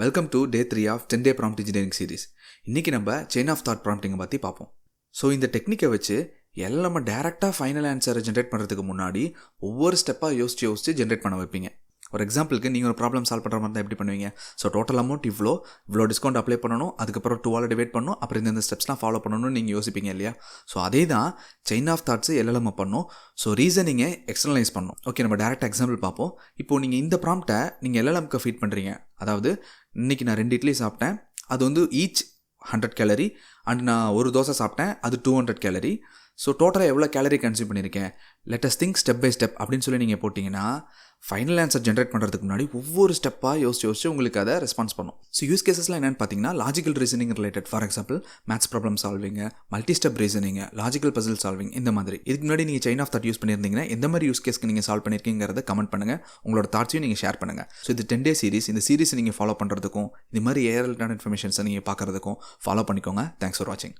Welcome to day 3 of 10-day prompt engineering series. இன்றைக்கி நம்ம chain of thought ப்ராம்ப்டிங்கை பற்றி பார்ப்போம். ஸோ இந்த டெக்னிக்கை வச்சு எல்லாம் நம்ம டேரெக்டாக ஃபைனல் ஆன்சரை ஜென்ரேட் பண்ணுறதுக்கு முன்னாடி ஒவ்வொரு ஸ்டெப்பாக யோசிச்சு ஜென்ரேட் பண்ண வைப்பீங்க. ஒரு எக்ஸாம்பிளுக்கு நீங்கள் ஒரு ப்ராப்ளம் சால்வ் பண்ணுற மாதிரி தான் எப்படி பண்ணுவீங்க? ஸோ டோட்டல் அமௌண்ட் இவ்வளோ டிஸ்கவுண்ட் அப்ளை பண்ணணும், அதுக்கப்புறம் 2 டிவைட் பண்ணணும், அப்புறம் இந்த ஸ்டெப்ஸ்லாம் ஃபாலோ பண்ணணும்னு நீங்கள் யோசிப்பீங்க இல்லையா? ஸோ அதே தான் செயின் ஆஃப் தாட்ஸு எல்லாம் பண்ணணும். ஸோ ரீசனிங்கை எக்ஸ்டர்னலைஸ் பண்ணணும். ஓகே, நம்ம டேரெக்ட் எக்ஸாம்பிள் பார்ப்போம். இப்போது நீங்கள் இந்த ப்ராம்ப்டை நீங்கள் எல்எல்எம்க்கு ஃபீட் பண்ணுறீங்க. அதாவது இன்றைக்கி நான் 2 இட்லி சாப்பிட்டேன், அது வந்து ஈச் 100 கேலரி, அண்ட் நான் ஒரு தோசை சாப்பிட்டேன், அது 200 கேலரி. ஸோ டோட்டலாக எவ்வளோ கேலரி கன்சியூம் பண்ணியிருக்கேன், let us think step by step அப்படின்னு சொல்லி நீங்கள் போட்டிங்கன்னா ஃபைனல் ஆன்சர் ஜென்ரேட் பண்ணுறதுக்கு முன்னாடி ஒவ்வொரு ஸ்டெப்பாக யோசிச்சு உங்களுக்கு அதை ரெஸ்பான்ஸ் பண்ணும். ஸோ யூஸ் கேசஸ்லாம் என்னென்னு பார்த்தீங்கன்னா logical reasoning related. For example maths problem சால்விங்க, multi step reasoning, logical puzzle solving, இந்த மாதிரி. இதுக்கு முன்னாடி நீங்கள் செயின் ஆஃப் தாட் யூஸ் பண்ணியிருந்தீங்கன்னா எந்த மாதிரி யூஸ் கேஸ்க்கு நீங்கள் சால்வ் பண்ணியிருக்கீங்கிறத கமெண்ட் பண்ணுங்கள். உங்களோட தாட்ஸையும் நீங்கள் ஷேர் பண்ணுங்கள். ஸோ இது 10-day சீரிஸ். இந்த சீரிஸை நீங்கள் ஃபாலோ பண்ணுறதுக்கும் இது மாதிரி ஏஆர் ரிலேட்டட் இன்ஃபர்மேஷன்ஸை நீங்கள் பார்க்குறதுக்கும் ஃபாலோ பண்ணிக்கோங்க. தேங்க்ஸ் ஃபார் வாட்சிங்.